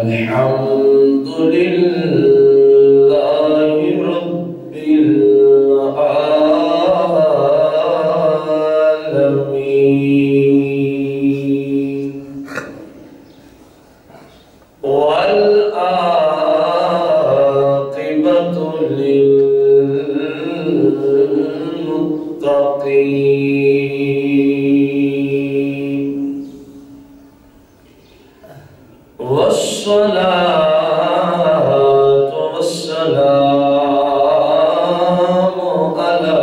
الحمد لله رب العالمين والعاقبة للمتقين والصلاة والسلام على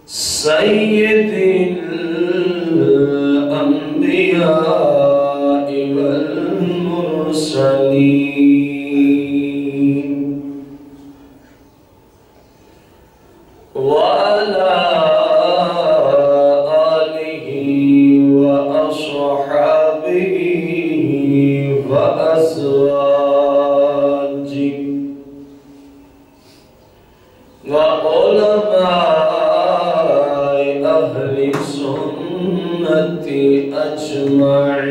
سيد الأنبياء والمرسلين وعلى آله وأصحابه وأزواجه وعلماء أهل السنة أجمعين.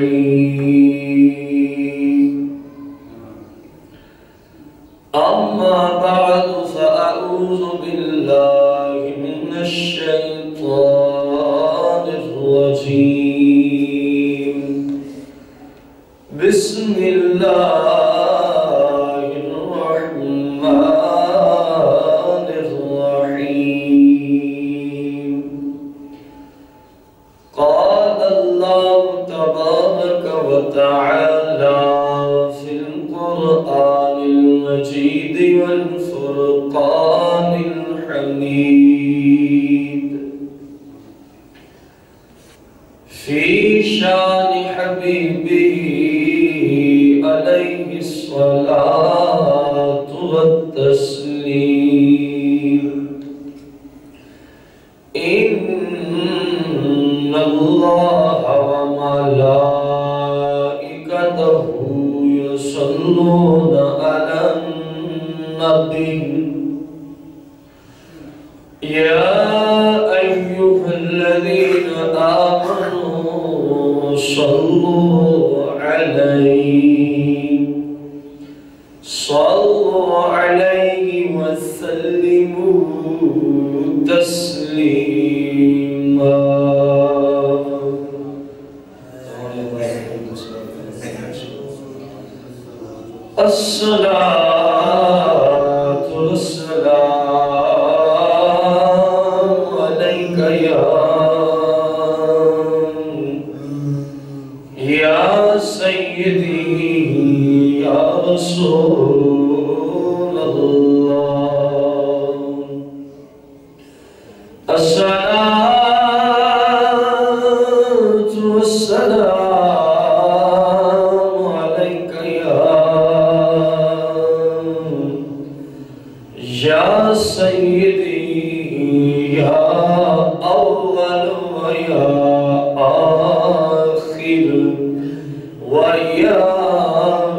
أما بعد فأعوذ بالله من الشيطان الرجيم. بسم الله الرحمن الرحيم. قال الله تبارك وتعالى في القرآن المجيد والفرقان الحميد في شان حبيبه عليه الصلاة والتسليم. إن الله وملائكته يصلون على النبي يا أيها الذين آمنوا صلوا عليه وسلموا تسليما. الصلاة والسلام عليك يا سيدي يا رسول الله. الصلاة والسلام عليك يا سيدي يا أول ويا آخر ويا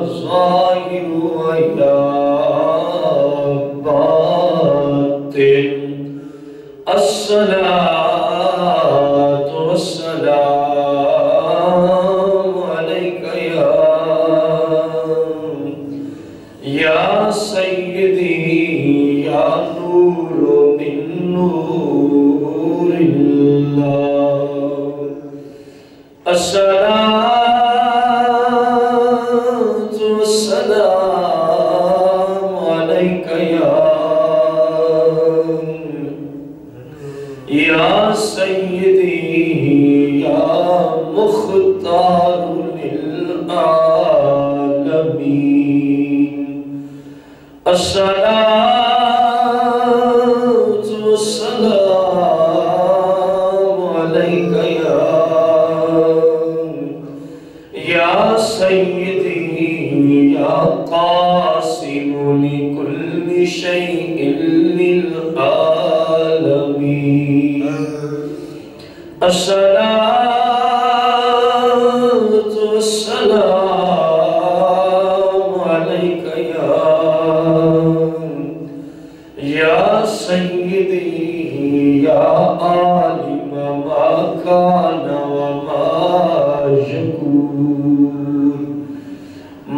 ظاهر ويا باطن. الصلاة والسلام عليك يا سيدي يا نور من نور الله. الصلاة والسلام عليك يا سيدي يا مختار للعالمين. الصلاة والسلام عليك يا سيدي يا قاسم لكل شيء للعالمين. الصلاة والسلام عليك يا سيدي يا عالم ما كان وما شکور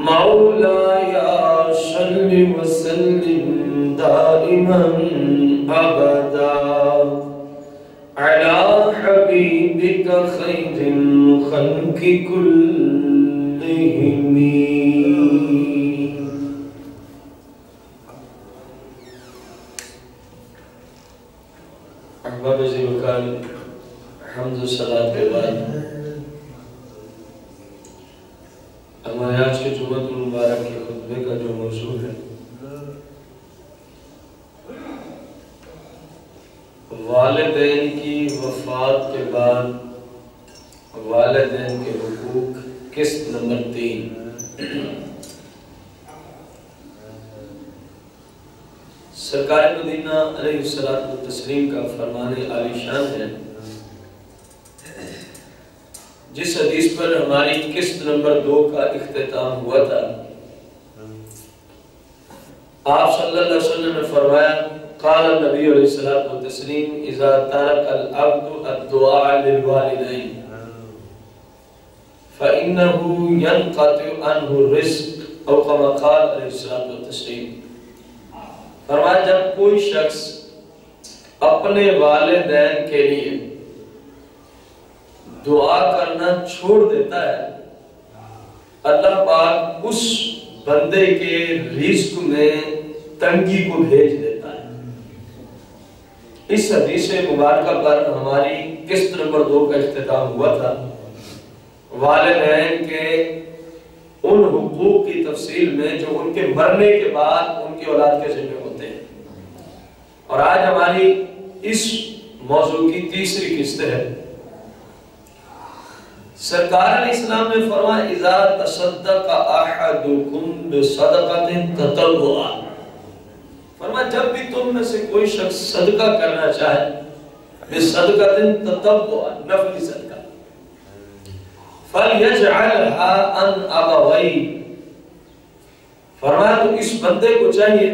مولایا صلی وسلم دائما ابدا علی حبیبک خیر الخلق کلہم. احباب عزیز وکال، حمد و صلاۃ کے بعد ہمارے آج کے جمعہ المبارک کے خطبے کا جو موضوع ہے والدین کی وفات کے بعد والدین کے حقوق، قسط نمبر 3. سرکار مدینہ علیہ الصلوۃ والتسلیم کا فرمان عالی شان ہے، جس حدیث پر ہماری قسط نمبر 2 کا اختتام ہوا تھا. آپ صلی اللہ علیہ وسلم نے فرمایا قال النبی علیہ الصلوۃ والتسلیم اذا ترك العبد الدعاء للوالدین فإنه ينقطع عنه الرزق او كما قال علیہ الصلوۃ والتسلیم. فرمایا جب کوئی شخص اپنے والدین کے لیے دعا کرنا چھوڑ دیتا ہے، اللہ پاک اس بندے کے رزق میں تنگی کو بھیج دیتا ہے. اس حدیث مبارکہ پر ہماری قسط نمبر 2 کا اختتام ہوا تھا. والدین کے ان حقوق کی تفصیل میں جو ان کے مرنے کے بعد ان کی اولاد کے ذمہ ہوتے ہیں. اور آج ہماری اس موضوع کی تیسری قسط ہے. سرکار علیہ السلام نے فرمایا اذا تصدق احدکم بصدقۃ تطوعا، فرمایا جب بھی تم میں سے کوئی شخص صدقہ کرنا چاہے، بصدقۃ تطوعا، نفلی صدقہ، فلیجعلها عن ابویہ، فرمایا تو اس بندے کو چاہیے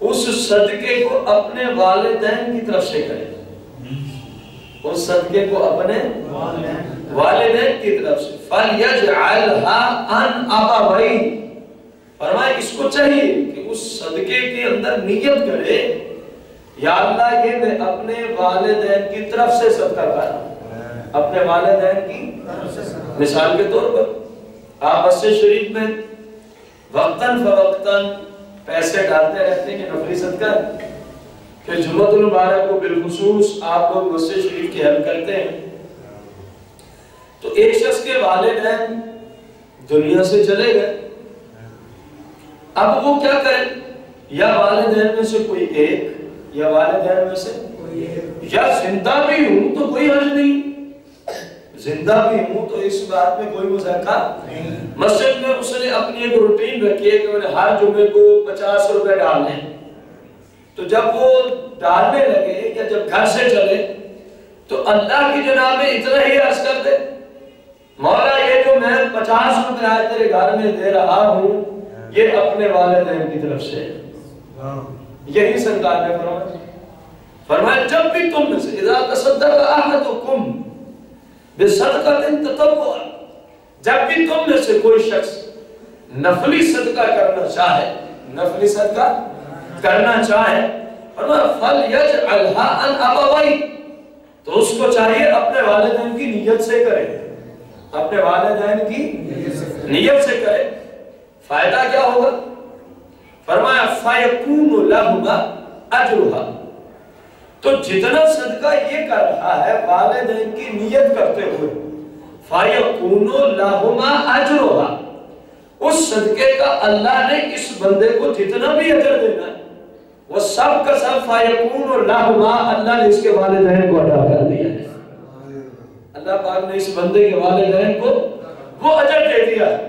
اس صدقے کو اپنے والدین کی طرف سے کرے، اس صدقے کو اپنے والدین کی طرف سے. فَلْيَجْعَلْهَا عَنْ أَبَوَيْهِ، فرمایا اس کو چاہیے کہ اس صدقے کے اندر نیت کرے یا اللہ یہ میں اپنے والدین کی طرف سے صدقہ کر رہا ہوں، اپنے والدین کی طرف سے. مثال کے طور پر آپ مسجد شریف میں وقتاً فوقتاً پیسے ڈالتے رہتے ہیں کہ نفلی صدقہ ہے، پھر جمعہ المبارک کو بالخصوص آپ لوگ مسجد شریف کی ہیلپ کرتے ہیں. تو ایک شخص کے والدین دنیا سے چلے گئے، اب وہ کیا کریں؟ یا والدین میں سے کوئی ایک، یا والدین میں سے کوئی ایک، یا زندہ بھی ہوں تو کوئی حرج نہیں، زندہ بھی ہوں تو اس بات میں کوئی مذاکرہ نہیں. مسجد میں اس نے اپنی ایک روٹین رکھی ہے کہ میں نے ہر جمعے کو 50 روپے ڈالنے، تو جب وہ ڈالنے لگے یا جب گھر سے چلے تو اللہ کی جناب میں اتنا ہی عرض کر دے مولا یہ جو میں 50 روپے آج تیرے گھر میں دے رہا ہوں یہ اپنے والدین کی طرف سے. یہی سرکار نے فرمایا جب بھی تم میں سے اذا تصدق احدکم بصدقۃ تطوعا، جب بھی تم میں سے کوئی شخص نفلی صدقہ کرنا چاہے، نفلی صدقہ کرنا چاہے، فرمایا فَلْيَجْعَلْهَا عَنْ أَبَوَيْهِ، تو اس کو چاہیے اپنے والدین کی نیت سے کرے، اپنے والدین کی نیت سے کرے. فائدہ کیا ہوگا؟ فرمایا فَيَكُونُ لَهُمَا أَجْرُهَا، تو جتنا صدقہ یہ کر رہا ہے والدین کی نیت کرتے ہوئے، فَيَكُونُ لَهُمَا أَجْرُهَا، اس صدقے کا اللہ نے اس بندے کو جتنا بھی اجر دینا ہے وہ سب کا سب فَيَكُونُ لَهُمَا، اللہ نے اس کے والدین کو عطا کر دیا ہے. اللہ پاک نے اس بندے کے والدین کو وہ اجر دے دیا ہے.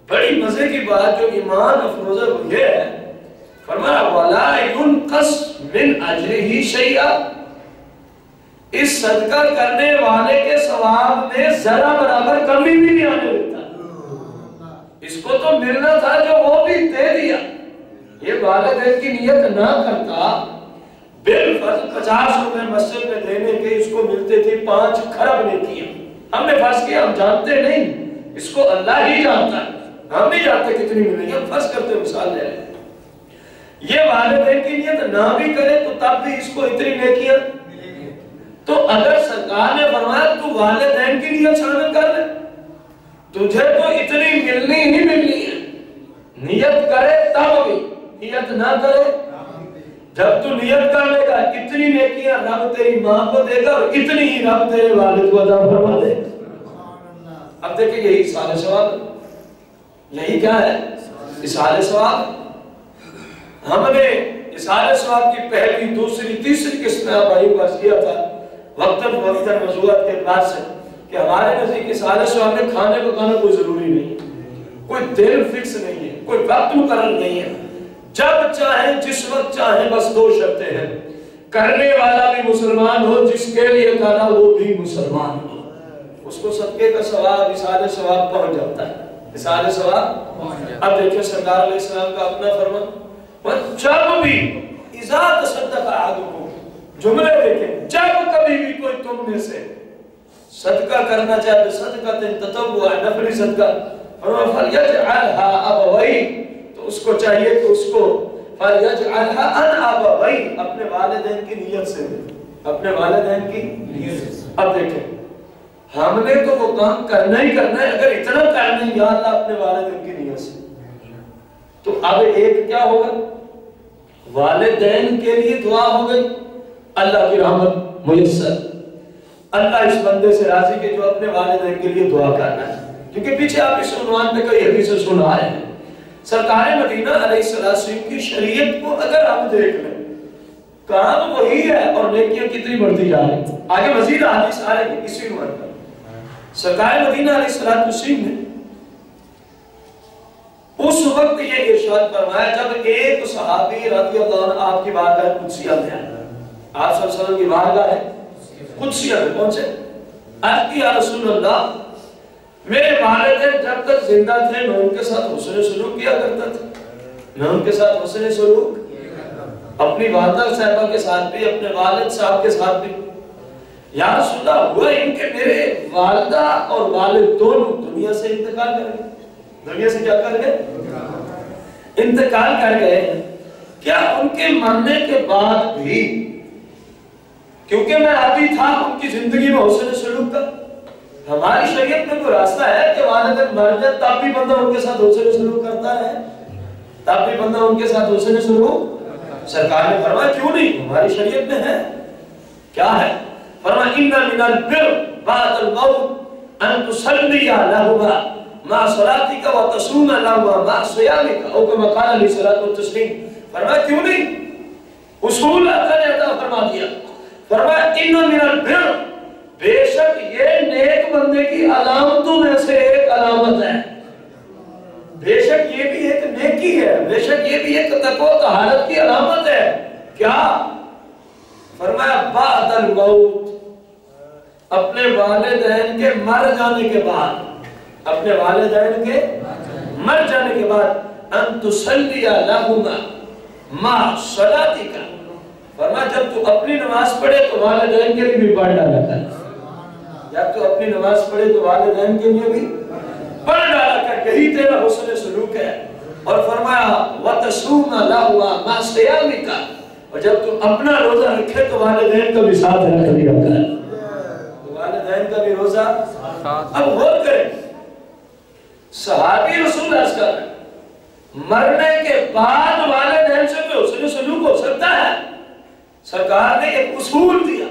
بڑی مزے کی بات جو ایمان افروزہ وہ یہ ہے، فرمایا وَلَا يُنْقَصْ مِنْ أَجْرِهِ شَيْئًا، اس صدقہ کرنے والے کے ثواب میں ذرا برابر کمی بھی نہیں آنے دیتا. اس کو تو ملنا تھا جو وہ بھی دے دیا. یہ والدین کی نیت نہ کرتا، بالفرض 50 روپے مسجد میں دینے کے اس کو ملتے تھے 5 کھرب نیکیاں. ہم نے فرض کیا، ہم جانتے نہیں، اس کو اللہ ہی جانتا ہے، ہم نہیں جانتے کتنی ملیں گی، ہم فرض کرتے مثال لے رہے ہیں۔ یہ والدین کی نیت نہ بھی کرے تو تب بھی اس کو اتنی نیکیاں، تو اگر سرکار نے فرمایا تو والدین کی نیت شامل کر لے، تجھے تو اتنی ملنی ہی ملنی ہے، نیت کرے تب بھی، نیت نہ کرے، جب تو نیت کر لے گا اتنی نیکیاں رب تیری ماں کو دے گا اور اتنی ہی رب تیرے والد کو عطا فرما دے گا۔ اب دیکھیں یہی اصحال ثواب، یہی کیا ہے؟ اصحال ثواب۔ ہم نے اصحال ثواب کی پہلی، دوسری، تیسری قسم میں آپ بھائیوں کا کیا تھا وقتاً فوقتاً موضوعات کے اعتبار سے کہ ہمارے نزدیک اصحال ثواب میں کھانے کو کھانا کوئی ضروری نہیں، کوئی دن فکس نہیں ہے، کوئی وقت مقرر نہیں ہے، جب چاہیں جس وقت چاہیں، بس دو شرطیں ہیں، کرنے والا بھی مسلمان ہو، جس کے لیے کرنا وہ بھی مسلمان ہو، اس کو صدقے کا ثواب، اصحال ثواب پہنچ جاتا ہے، اصحال ثواب۔ اب دیکھیں سرکار علیہ السلام کا اپنا فرمان، جب بھی اذا تصدق احدکم، جملے دیکھیں، جب کبھی بھی کوئی تم میں سے صدقہ کرنا چاہے، صدقہ تطوع، نفلی صدقہ، فَلْيَجْعَلْهَا أَبَوَيْهِ، تو اس کو چاہیے کہ اس کو فَلْيَجْعَلْهَا عَنْ أَبَوَيْهِ، اپنے والدین کی نیت سے دے، اپنے والدین کی نیت سے۔ اب دیکھیں ہم نے تو وہ کام کرنا ہی کرنا ہے، اگر اتنا کرنا ہے یا اللہ اپنے والدین کی نیت سے، تو اب ایک کیا ہوگا؟ والدین کے لیے دعا ہو گئی، اللہ کی رحمت میسر، اللہ اس بندے سے راضی کہ جو اپنے والدین کے لیے دعا کرنا ہے، کیونکہ پیچھے آپ اس عنوان میں کئی حدیثیں سن آئے ہیں۔ سرکار مدینہ علیہ السلام کی شریعت کو اگر ہم دیکھ لیں، کام وہی ہے اور نیکیاں کتنی بڑھتی جا رہی ہیں، آگے مزید حدیث آ رہی ہے اسی عنوان پر۔ سرکار مدینہ علیہ السلام نے اس وقت یہ ارشاد فرمایا جب ایک صحابی رضی اللہ عنہ آپ کی بارگاہ قدسیہ میں آئے، آپ صلی اللہ علیہ وسلم کی بارگاہ قدسیہ میں پہنچے، عرض کی یا رسول اللہ، میرے والدین جب تک زندہ تھے میں ان کے ساتھ حسن سلوک کیا کرتا تھا، میں ان کے ساتھ حسن سلوک، اپنی والدہ صاحبہ کے ساتھ بھی، اپنے والد صاحب کے ساتھ بھی، یا رسول اللہ ہوا ان کے میرے والدہ اور والد دونوں دنیا سے انتقال کر گئے، دنیا سے کیا کر گئے؟ انتقال کر گئے، کیا ان کے مرنے کے بعد بھی، کیونکہ میں عادی تھا ان کی زندگی میں حسن سلوک کا، ہماری شریعت میں کوئی راستہ ہے کہ والدین مر جائے تب بھی بندہ ان کے ساتھ حسن سلوک کرتا ہے، تب بھی بندہ ان کے ساتھ حسن سلوک؟ سرکار نے فرمایا کیوں نہیں، ہماری شریعت میں ہے، کیا ہے؟ فرمایا اِنَّ مِنَ الْبِرِّ بَعْدَ الْمَوْتِ أَن تُصَلِّيَ لَهُمَا مَعَ صَلَاتِكَ وَتَصُومَ لَهُمَا مَعَ صِيَامِكَ او كما قال علیہ الصلوۃ والتسلیم۔ فرمایا کیوں نہیں، اصول اللہ نے عطا فرما دیا، فرمایا اِنَّ مِنَ الْبِرِّ، بے شک یہ نیک بندے کی علامتوں میں سے ایک علامت ہے، بے شک یہ بھی ایک نیکی ہے، بے شک یہ بھی ایک تقوی و طہارت کی علامت ہے، کیا؟ فرمایا بعد الموت، اپنے والدین کے مر جانے کے بعد، اپنے والدین کے مر جانے کے بعد ان تصلی لہما مع صلاتک، فرمایا جب تو اپنی نماز پڑھے تو والدین کے لیے بھی پڑھ ڈالا کر، جب تو اپنی نماز پڑھے تو والدین کے لیے بھی پڑھ ڈالا کر، یہی تیرا حسن سلوک ہے۔ اور فرمایا وَتَصُومَ لَهُمَا مَعَ صِيَامِكَ، اور جب تو اپنا روزہ رکھے تو والدین کا بھی ساتھ رکھ لیا کر، تو والدین کا بھی روزہ۔ اب غور کریں، صحابی رسول عرض کر رہے ہیں مرنے کے بعد والدین سے بھی حسن سلوک ہو سکتا ہے، سرکار نے ایک اصول دیا،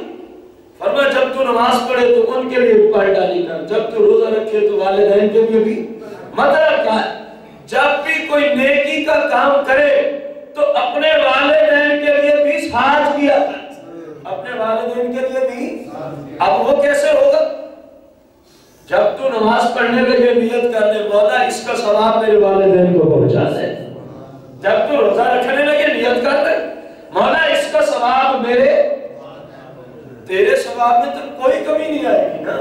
فرمایا جب تو نماز پڑھے تو ان کے لیے پڑھ ڈالی کر، جب تو روزہ رکھے تو والدین کے لیے بھی۔ مطلب کیا ہے؟ جب بھی کوئی نیکی کا کام کرے تو اپنے والدین کے لیے بھی ساتھ کیا کر، اپنے والدین کے لیے بھی۔ اب وہ کیسے ہوگا؟ جب تو نماز پڑھنے کے لیے نیت کر لے مولا اس کا ثواب میرے والدین کو پہنچا دے، جب تو روزہ رکھنے لگے نیت کر لے مولا اس کا ثواب میرے، تیرے ثواب میں تو کوئی کمی نہیں آئے گی نا،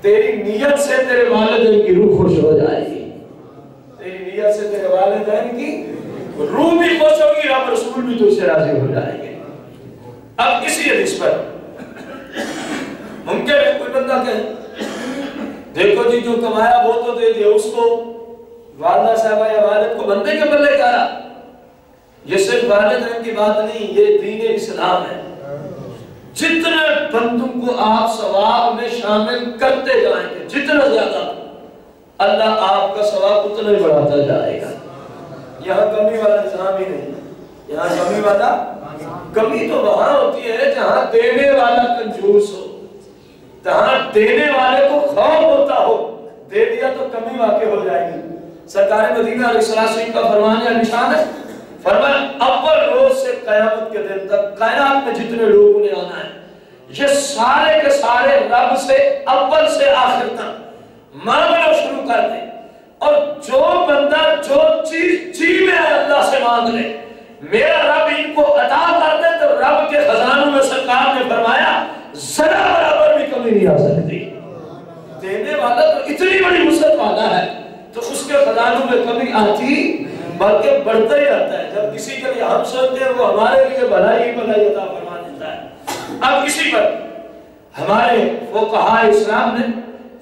تیری نیت سے تیرے والدین کی روح خوش ہو جائے گی، تیری نیت سے تیرے والدین کی روح بھی خوش ہوگی، رب رسول بھی تو سے راضی ہو جائے گے۔ اب کسی حدیث پر ممکن ہے کوئی بندہ کہے دیکھو جی جو کمایا وہ تو دے دیا اس کو، والدہ صاحبہ یا والد کو بندے کے بلے کرا. یہ صرف والدین کی بات نہیں، یہ دین اسلام ہے. جتنے بندوں کو آپ ثواب میں شامل کرتے جائیں گے، جتنا زیادہ اللہ آپ کا ثواب اتنا ہی بڑھاتا جائے گا. یہاں کمی والا نظام ہی نہیں. یہاں کمی والا، کمی تو وہاں ہوتی ہے جہاں دینے والا کنجوس ہو، جہاں دینے والے کو خوف ہوتا ہو. دے دیا تو کمی واقع ہو جائے گی. سرکار مدینہ علیہ السلام کا فرمان یا نشان ہے، فرمایا اول روز سے قیامت کے دن تک کائنات میں جتنے لوگوں نے آنا ہے، یہ سارے کے سارے رب سے اول سے آخر تک مانگنا شروع کر دیں. اور جو بندہ جو چیز جی میں اللہ سے مانگ لے، میرا رب ان کو عطا کر دے، تو رب کے خزانوں میں سرکار نے فرمایا ذرا برابر بھی کمی نہیں آ سکتی. دینے والا تو اتنی بڑی وسعت والا ہے تو اس کے خزانوں میں کمی آتی بلکہ بڑھتا ہی رہتا ہے. جب کسی کے لیے ہم سوچتے ہیں وہ ہمارے لیے بھلائی بھلائی عطا فرما دیتا ہے. اب اسی پر ہمارے فقہاء اسلام نے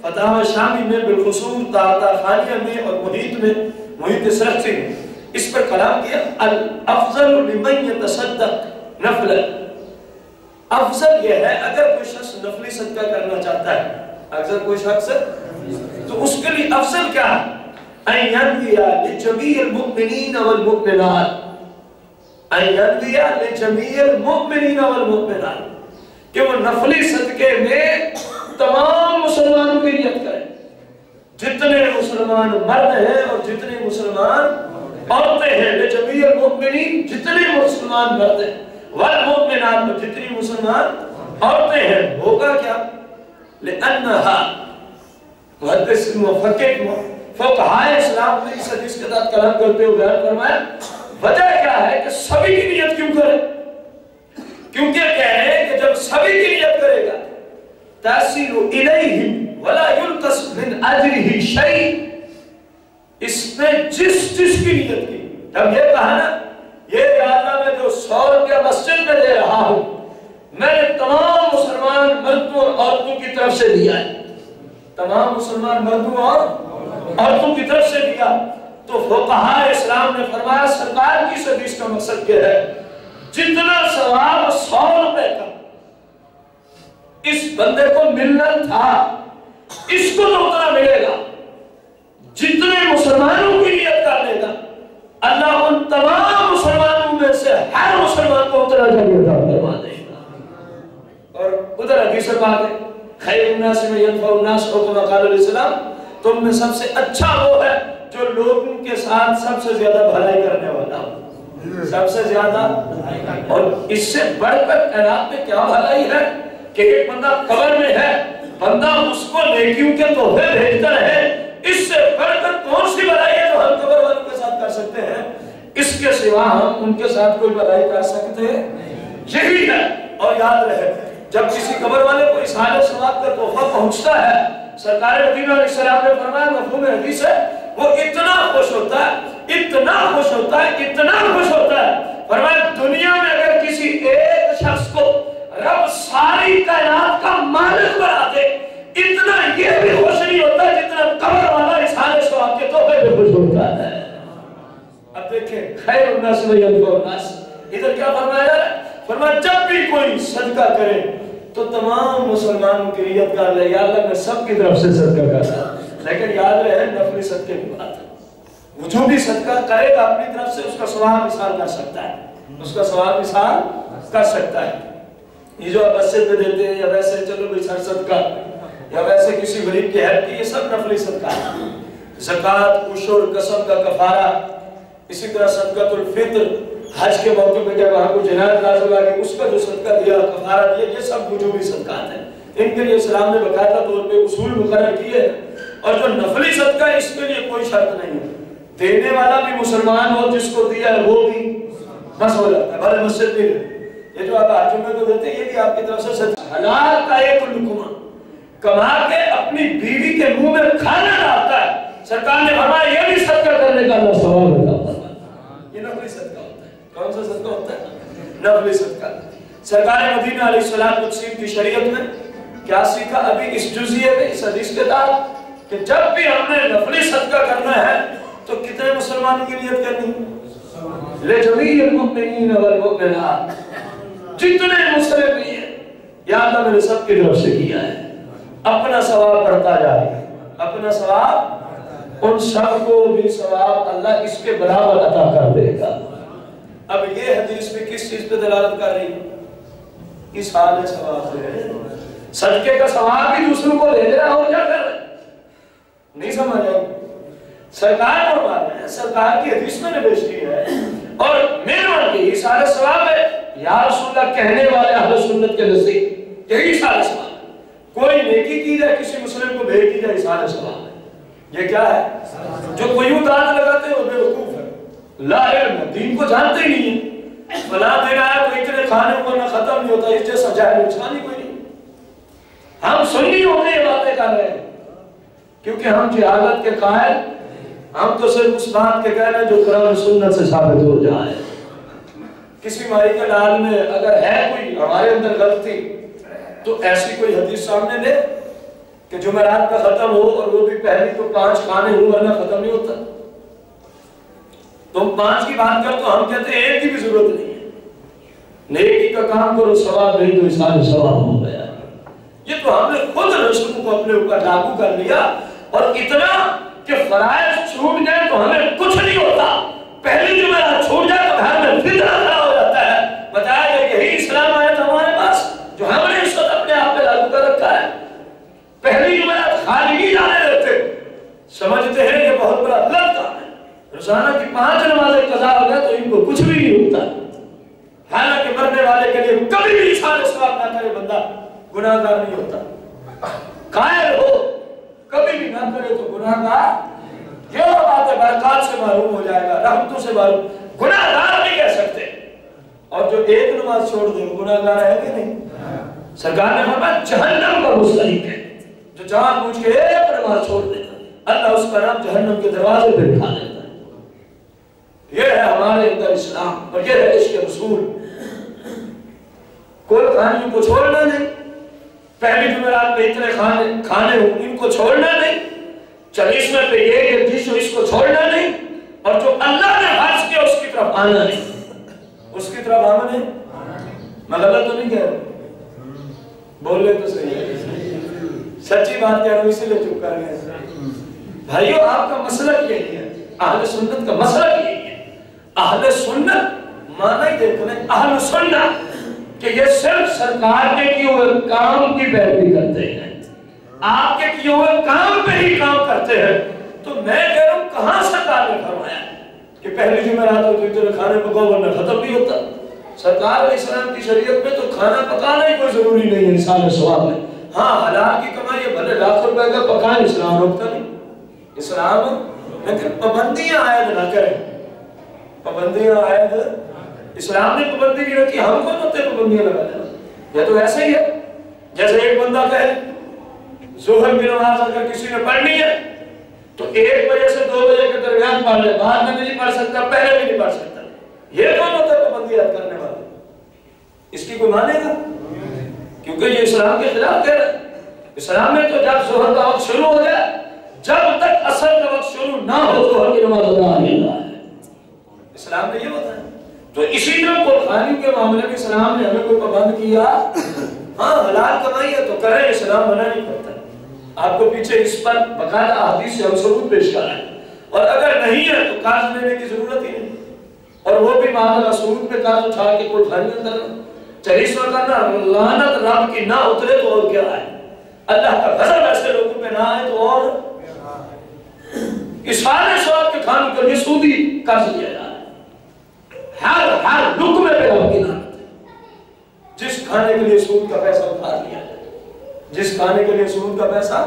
فتاوی شامی میں بالخصوص داتا خانیہ میں اور محیط سرخسی میں اس پر کلام کیا. الافضل لمن يتصدق نفلا، افضل یہ ہے اگر کوئی شخص نفلی صدقہ کرنا چاہتا ہے، اگر کوئی شخص تو اس کے لیے افضل کیا ہے؟ ان ينوي لجميع المؤمنين والمؤمنات، ان ينوي لجميع المؤمنين والمؤمنات، کہ وہ نفلی صدقے میں تمام مسلمانوں کی نیت کرے. جتنے مسلمان مرد ہیں اور جتنے مسلمان عورتیں ہیں، لجميع المؤمنين جتنے مسلمان مرد ہیں، والمؤمنات جتنی مسلمان عورتیں ہیں. ہوگا کیا؟ لأنها محدث فقہاء اسلام نے اس حدیث کے ساتھ کلام کرتے ہوئے بیان فرمایا وجہ کیا ہے کہ سبھی کی نیت کیوں کرے؟ کیونکہ کہہ رہے ہیں کہ جب سبھی کی نیت کرے گا تحصیل الیہم ولا ينقص من اجرہ شیء، اس نے جس کی نیت کی، جب یہ کہا نا یہ یا اللہ میں جو 100 روپیہ مسجد میں دے رہا ہوں میں نے تمام مسلمان مردوں اور عورتوں کی طرف سے دیا ہے، تمام مسلمان مردوں اور عورتوں کی طرف سے دیا، تو فقہاء اسلام نے فرمایا سرکار کی اس حدیث کا مقصد کیا ہے؟ جتنا ثواب 100 روپے کا اس بندے کو ملنا تھا اس کو تو اتنا ملے گا. جتنے مسلمانوں کی نیت کر لے گا اللہ ان تمام مسلمانوں میں سے ہر مسلمان کو اتنا جگہ عطا فرما دے گا. اور ادھر حدیث پاک ہے خیر الناس من ينفع الناس، او کما قال علیہ السلام تم میں سب سے اچھا وہ ہے جو لوگوں کے ساتھ سب سے زیادہ بھلائی کرنے والا ہو، سب سے زیادہ. اور اس سے بڑھ کر کائنات میں کیا بھلائی ہے کہ ایک بندہ قبر میں ہے، بندہ اس کو نیکیوں کے تحفے بھیجتا ہے. اس سے بڑھ کر کون سی بھلائی ہے جو ہم قبر والوں کے ساتھ کر سکتے ہیں؟ اس کے سوا ہم ان کے ساتھ کوئی بھلائی کر سکتے ہیں؟ یہی ہے. اور یاد رہے جب کسی قبر والے کو اس حال ثواب کا تحفہ پہنچتا ہے، سرکار مدینہ علیہ السلام نے فرمایا مفہوم حدیث ہے، وہ اتنا خوش ہوتا ہے، اتنا خوش ہوتا ہے، اتنا خوش ہوتا ہے. فرمایا دنیا میں اگر کسی ایک شخص کو رب ساری کائنات کا مالک بنا دے اتنا یہ بھی خوش نہیں ہوتا جتنا قبر والا اس حال ثواب کے تحفے پہ خوش ہوتا ہے. اب دیکھیں خیر الناس من ينفع الناس، ادھر کیا فرمایا جا رہا ہے؟ فرمایا جب بھی کوئی صدقہ کرے تو تمام مسلمانوں کی نیت کر لے یا اللہ میں سب کی طرف سے صدقہ کرتا. لیکن یاد رہے نفلی صدقے کی بات ہے، وہ جو بھی صدقہ کرے گا اپنی طرف سے اس کا ثواب مثال کر سکتا ہے، اس کا ثواب مثال کر سکتا ہے. یہ جو آپ مسجد میں دیتے ہیں یا ویسے چلو بھی سر صدقہ یا ویسے کسی غریب کی ہیلپ کی، یہ سب نفلی صدقہ ہے. زکوٰۃ، عشر، قسم کا کفارہ، اسی طرح صدقۃ الفطر، حج کے موقع پہ جب وہاں کو جنایت لازم آ گئی اس کا جو صدقہ دیا، کفارہ دیا، یہ سب وجوبی صدقات ہیں. ان کے لیے اسلام نے باقاعدہ طور پہ اصول مقرر کیے. اور جو نفلی صدقہ ہے اس کے لیے کوئی شرط نہیں ہے، دینے والا بھی مسلمان ہو، جس کو دیا ہے وہ بھی بس ہو جاتا ہے. بھلے مسجد بھی دے. یہ جو آپ حج میں کو دیتے ہیں یہ بھی آپ کی طرف سے صدقہ. حلال کا ایک لقمہ کما کے اپنی بیوی کے منہ میں کھانا ڈالتا ہے، سرکار نے فرمایا یہ بھی صدقہ کرنے کا اللہ ثواب دیتا ہے. یہ نفلی صدقہ ہوتا ہے. کون سا صدقہ ہوتا ہے؟ نفلی صدقہ. سرکار مدینہ علیہ السلام کی شریعت میں کیا سیکھا؟ ابھی اس جزیے میں اس حدیث کے تحت کہ جب بھی ہم نے نفلی صدقہ کرنا ہے تو کتنے مسلمانوں کی نیت کرنی ہے؟ لجمیع المؤمنین والمؤمنات، جتنے مسلم بھی ہیں یا اللہ میں نے سب کی طرف سے کیا ہے، اپنا ثواب بڑھتا جائے گا، اپنا ثواب، ان سب کو بھی ثواب اللہ اس کے برابر عطا کر دے گا۔ اب یہ حدیث میں کس چیز پہ دلالت کر رہی ہے؟ اس حال ثواب سے صدقے کا ثواب بھی دوسروں کو دے رہا ہو کیا کر رہے نہیں سمجھ آئی؟ سرکار کو ماننا ہے، سرکار کی حدیث میں نے پیش کی ہے اور میرے من کی یہ سارے ثواب ہے۔ یا رسول اللہ کہنے والے اہل سنت کے نزدیک یہی سارے ثواب ہے، کوئی نیکی کی جائے کسی مسلم کو بھیج دی جائے سارے ثواب ہے۔ یہ کیا ہے؟ جو کوئی داد لگاتے ہیں وہ بے وقوف ہے، لا علم ہے، دین کو جانتے ہی نہیں ہے، فلاں دن آیا تو اتنے کھانے کو نہ ختم نہیں ہوتا، اس جیسا جاہل انسان ہی کوئی نہیں۔ ہم سنی ہونے یہ باتیں کر رہے ہیں کیونکہ ہم جہالت کے قائل، ہم تو صرف اس بات کے کہہ رہے ہیں جو قرآن سنت سے ثابت ہو جائے۔ کسی مائی کے لال میں اگر ہے کوئی ہمارے اندر غلطی تو ایسی کوئی حدیث سامنے لے کہ جمعرات کا ختم ہو اور وہ بھی پہلی تو 5 کھانے ہوں ورنہ ختم نہیں ہوتا۔ تم 5 کی بات کر تو ہم کہتے ہیں 1 کی بھی ضرورت نہیں ہے، نیکی کا کام کرو ثواب نہیں تو سارے ثواب ہو گیا۔ یہ تو ہم نے خود رسولوں کو اپنے اوپر لاگو کر لیا اور اتنا کہ فرائض چھوٹ جائے تو ہمیں کچھ نہیں ہوتا، پہلی جمعرات چھوٹ جائے تو گھر میں فتنہ کھڑا ہو جاتا ہے۔ بتایا کہ یہی اسلام آیا تھا ہمارے پاس جو ہم نے اس وقت اپنے آپ پہ لاگو کر رکھا ہے۔ پہلی جمعرات خالی ہی جانے دیتے، سمجھتے ہیں یہ بہت بڑا غلط کام ہے، روزانہ کی 5 نمازیں قضا ہو گئے تو ان کو کچھ بھی نہیں ہوتا، حالانکہ مرنے والے کے لیے کبھی بھی اشارہ ثواب نہ کرے بندہ گناہ گار نہیں ہوتا، قائل ہو کبھی بھی نہ کرے تو گناہ گار، یہ بات ہے برکات سے معلوم ہو جائے گا، رحمتوں سے معلوم، گناہ گار نہیں کہہ سکتے۔ اور جو 1 نماز چھوڑ دے وہ گناہ گار ہے کہ نہیں؟ سرکار نے فرمایا جہنم کا مستحق ہے جو جان بوجھ کے 1 نماز چھوڑ دے، اللہ اس کا نام جہنم کے دروازے پہ بٹھا دیتا ہے۔ یہ ہے ہمارے اندر اسلام اور یہ ہے اس کے رسول۔ کوئی کھانیوں کو چھوڑنا نہیں، پہلی جمعرات میں اتنے کھانے ہوں ان کو چھوڑنا نہیں، 40ویں پہ یہ ڈش ہو اس کو چھوڑنا نہیں، اور جو اللہ نے فرض کیا اس کی طرف آنا نہیں، اس کی طرف آنا نہیں۔ میں غلط تو نہیں کہہ رہا؟ بولے تو صحیح ہے، سچی بات کہہ رہا ہوں اسی لیے چپ کر گئے۔ بھائیو آپ کا مسلک یہی ہے، اہل سنت کا مسلک یہی ہے۔ اہل سنت مانا ہی دیکھو نہیں، اہل سنت کہ یہ صرف سرکار کے کیے ہوئے کام کی پیروی کرتے ہیں، آپ کے کیے ہوئے کام پہ ہی کام کرتے ہیں۔ تو میں کہہ رہا ہوں کہاں سرکار نے فرمایا کہ پہلی جمعرات کو تو اتنے کھانے پکاؤ ورنہ ختم نہیں ہوتا؟ سرکار علیہ السلام کی شریعت میں تو کھانا پکانا ہی کوئی ضروری نہیں ہے انسان ثواب میں۔ ہاں حلال کی کمائی ہے، بھلے لاکھ روپے کا پکائیں، اسلام روکتا نہیں، اسلام، لیکن پابندیاں عائد نہ کریں، پابندیاں عائد، اسلام نے پابندی نہیں رکھی، ہم کو تو پابندیاں لگا دینا۔ یہ تو ایسا ہی ہے جیسے ایک بندہ کہے ظہر کی نماز اگر کسی نے پڑھنی ہے تو 1 بجے سے 2 بجے کے درمیان پڑھ لے، بعد میں نہیں پڑھ سکتا، پہلے بھی نہیں پڑھ سکتا۔ یہ کون ہوتا ہے پابندی عائد کرنے والے؟ اس کی کوئی مانے گا؟ کیونکہ یہ اسلام کے خلاف کہہ رہا ہے۔ اسلام میں تو جب ظہر کا وقت شروع ہو جائے، جب تک عصر کا وقت شروع نہ ہو ظہر کی نماز ادا نہیں ہوتا ہے، اسلام نے یہ بتایا۔ تو اسی طرح قرآن کے معاملے میں اسلام نے ہمیں کوئی پابند کیا؟ ہاں حلال کمائی ہے تو کریں، اسلام منع نہیں کرتا۔ آپ کو پیچھے اس پر باقاعدہ احادیث سے ہم ثبوت پیش کر رہے ہیں، اور اگر نہیں ہے تو قرض لینے کی ضرورت ہی نہیں، اور وہ بھی معاملہ ثبوت پہ قرض اٹھا کے کوئی خالی اندر 40واں کرنا، لعنت رب کی نہ اترے تو اور کیا ہے، اللہ کا غضب ایسے لوگوں پہ نہ آئے تو اور اس سارے ثواب کے کھانے کے لیے سودی قرض لیا جا رہا ہے، ہر لقمے پہ رب کی لعنت ہے۔ جس کھانے کے لیے سود کا پیسہ ادھار لیا جائے، جس کھانے کے لیے سود کا پیسہ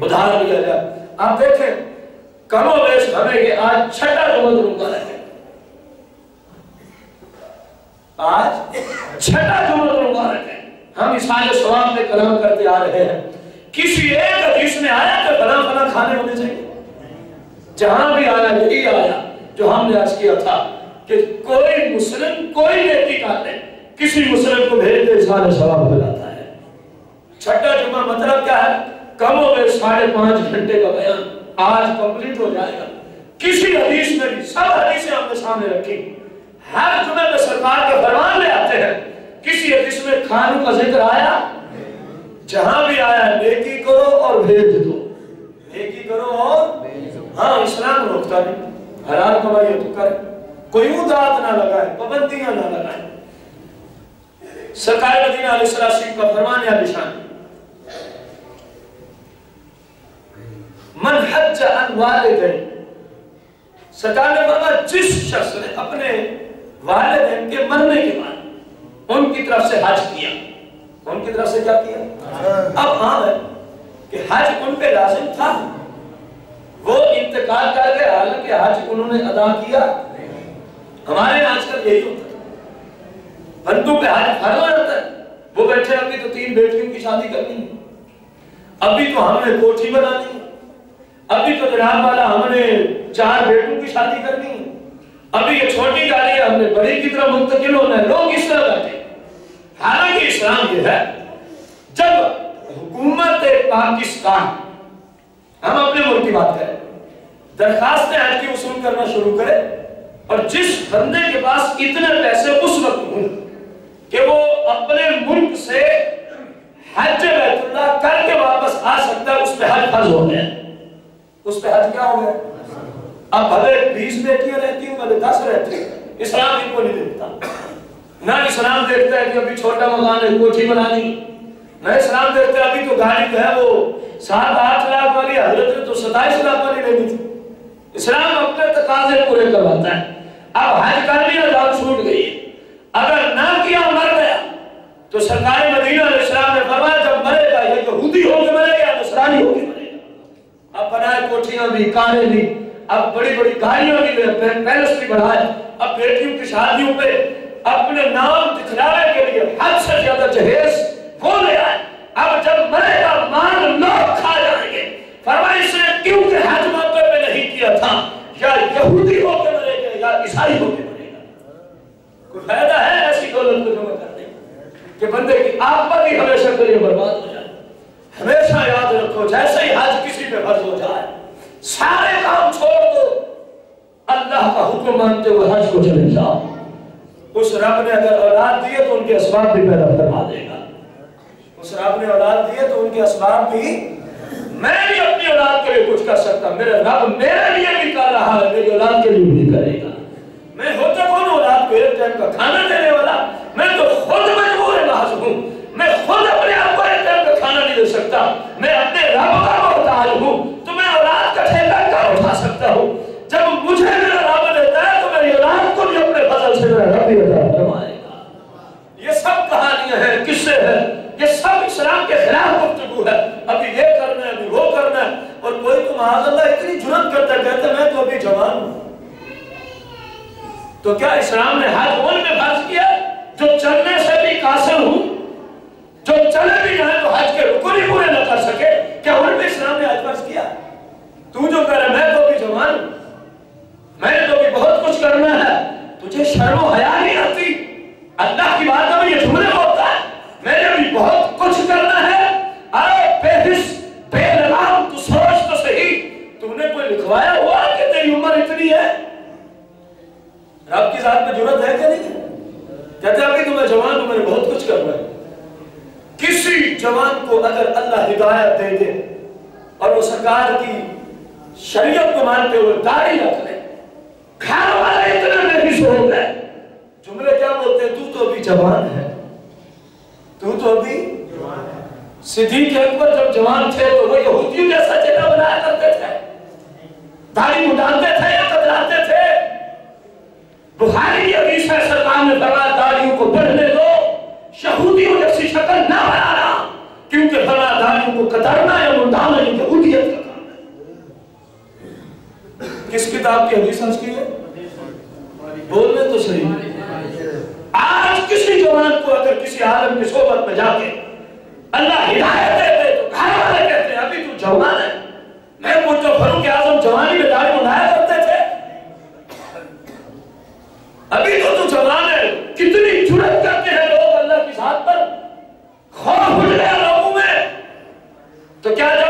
ادھار لیا جائے، آپ دیکھیں کم و بیش ہمیں یہ آج 6واں جمعہ مبارک ہے، آج 6واں جمعہ مبارک ہے، ہم اس حال ثواب میں کلام کرتے آ رہے ہیں۔ کسی ایک حدیث میں آیا کہ فلاں فلاں کھانے ہونے چاہیے؟ جہاں بھی آیا یہی آیا جو ہم نے آج کیا تھا کہ کوئی مسلم کوئی نیکی کر لے، کسی مسلم کو بھیج دے اس حال ثواب ہو جاتا ہے۔ 6واں جمعہ مطلب کیا ہے؟ کم و بیش 5.5 گھنٹے کا بیان آج کمپلیٹ ہو جائے گا. کسی حدیث میں بھی سب حدیثیں ہم نے سامنے رکھی. ہر جمعے میں سرکار کا فرمان لے آتے ہیں. کسی حدیث میں کھانوں کا ذکر آیا؟ جہاں بھی آیا نیکی کرو اور بھیج دو. نیکی کرو اور ہاں اسلام روکتا نہیں. حلال کمائی تو کرے, کوئی داد نہ لگائے, پابندیاں نہ لگائے. سرکار مدینہ علیہ السلام کا فرمان ہے نشان من حج عن والدین. سرکار نے فرمایا جس شخص نے اپنے والدین کے مرنے کے بعد ان کی طرف سے حج کیا, ان کی طرف سے کیا کیا؟ اب عام ہے کہ حج ان پہ لازم تھا, وہ انتقال کر گئے حالانکہ حج انہوں نے ادا کیا. ہمارے آج کل یہی ہوتا ہے, بندوں پہ حج فرض ہوتا ہے. وہ بیٹھے ابھی تو 3 بیٹیوں کی شادی کرنی ہے, ابھی تو ہم نے کوٹھی بنانی ہے, ابھی تو جناب والا ہم نے 4 بیٹوں کی شادی کرنی ہے, ابھی یہ چھوٹی گاڑی ہے ہم نے بڑی کی طرف منتقل ہونا ہے. لوگ اس طرح بیٹھے. حالانکہ اسلام یہ ہے جب حکومت پاکستان, ہم اپنے ملک کی بات کریں, درخواستیں حج کی وصول کرنا شروع کرے اور جس بندے کے پاس اتنے پیسے اس وقت ہوں کہ وہ اپنے ملک سے حج بیت اللہ کر کے واپس آ سکتا ہے, اس پہ حج فرض ہو گیا. اس پہ حج کیا ہو گیا؟ اب بھلے 20 بیٹیاں رہتی ہوں, بھلے 10 رہتی ہیں, اسلام ان کو نہیں دیکھتا. نہ اسلام دیکھتا ہے کہ ابھی چھوٹا مکان ہے کوٹھی بنانی, نہ اسلام دیکھتا ہے ابھی تو گاڑی جو ہے وہ 7-8 لاکھ والی, حضرت نے تو 27 لاکھ والی لینی تھی. اسلام اپنے تقاضے پورے کرواتا ہے. اب حج کر لیا جان چھوٹ گئی, اگر نہ کیا مر گیا تو سرکار مدینہ علیہ السلام نے فرمایا جب مرے گا یہ یہودی ہو کے مرے گا یا نصرانی ہو کے مرے گا. اب بنائے کوٹھیاں بھی, کاریں بھی, اب بڑی بڑی گاڑیاں بھی, پیلس بھی بڑھائے. اب بیٹیوں کی شادیوں پہ اپنے نام دکھلانے کے لیے حد سے زیادہ جہیز وہ لے آئے. اب جب مرے گا مال لوگ کھا جائیں گے. فرمایا اس نے کیونکہ حج موقع پہ نہیں کیا تھا, یا یہودی ہو کے مرے گا یا عیسائی ہو کے مرے گا. کوئی فائدہ ہے ایسی دولت کو جمع کرنے کہ بندے کی آخرت ہی ہمیشہ کے لیے برباد ہو جائے. ہمیشہ یاد رکھو جیسے ہی حج کسی پہ فرض ہو جائے سارے کام چھوڑ دو, اللہ کا حکم مانتے ہوئے حج کو چلے جاؤ. اس رب نے اگر اولاد دیے تو ان کے اسباب بھی پیدا کروا دے گا. اس رب نے اولاد دیے تو ان کے اسباب بھی, میں بھی اپنی اولاد کے لیے کچھ کر سکتا, میرے رب میرے لیے بھی کر رہا ہے, میری اولاد کے لیے بھی کرے گا. میں ہوتا کون اولاد کو ایک ٹائم کا کھانا دینے والا, میں تو خود مجبور محض ہوں. میں خود اپنے آپ کو ایک ٹائم کا کھانا نہیں دے سکتا, میں اپنے رب کا محتاج ہوں. تو میں اولاد کا ٹھیکہ کیا اٹھا سکتا ہوں؟ جب مجھے میرا رب دیتا ہے تو میری اولاد کو بھی اپنے فضل سے میرا رب ہی عطا فرمائے گا. یہ سب کہانیاں ہیں, قصے ہیں, یہ سب اسلام کے خلاف گفتگو ہے. ابھی یہ کرنا ہے, ابھی وہ کرنا ہے, اور کوئی تو معاذ اللہ اتنی جرات کرتا ہے, کہتا ہے میں تو ابھی جوان ہوں. تو کیا اسلام نے حج ان میں فرض کیا جو چلنے سے بھی قاصر ہوں, جو چلے بھی جائیں تو حج کے رکن ہی پورے نہ کر سکے, کیا ان میں اسلام نے حج فرض کیا؟ تو جو کہہ رہا میں تو ابھی جوان ہوں, میں نے تو ابھی بہت کچھ کرنا ہے, تجھے شرم و حیا نہیں آتی؟ اللہ کی بات میں یہ جملے ہوتا ہے میں نے بھی بہت کچھ کرنا ہے. ارے بے حس بے لگام, تو سوچ تو صحیح, تم نے کوئی لکھوایا ہوا کہ تیری عمر اتنی ہے؟ رب کی ذات میں جرات ہے کہ نہیں؟ کہتے ابھی تو میں جوان ہوں, میں نے بہت کچھ کرنا ہے. کسی جوان کو اگر اللہ ہدایت دے دے اور وہ سرکار کی شریعت کو مانتے ہوئے داڑھی رکھ لے, گھر والے اتنے بے حس ہو گئے, جملے کیا بولتے ہیں, تو ابھی جوان ہے, تو ابھی صدیق اکبر جب جوان تھے تو وہ یہودیوں جیسا چہرہ بنایا کرتے تھے, داڑھی مڈاتے تھے یا کتراتے تھے. بخاری کی حدیث ہے سرکار نے فرمایا داڑھیوں کو بڑھنے دو, یہودیوں جیسی شکل نہ بنانا, کیونکہ فرمایا داڑھیوں کو کترنا یا مڈانا یہ یہودیت کا کام ہے. کس کتاب کی حدیث سمجھ کی ہے؟ بولنے تو صحیح. آج کسی جوان کو اگر کسی عالم کی صحبت میں جا کے اللہ ہدایت دیتے تو گھر والے کہتے ہیں ابھی تو جوان ہے. میں پوچھتا فاروق اعظم جوانی میں داڑھی منڈایا کرتے تھے, ابھی تو جوان ہے. کتنی جرات کرتے ہیں لوگ اللہ کی ذات پر, خوف اٹھ گیا لوگوں میں. تو کیا جب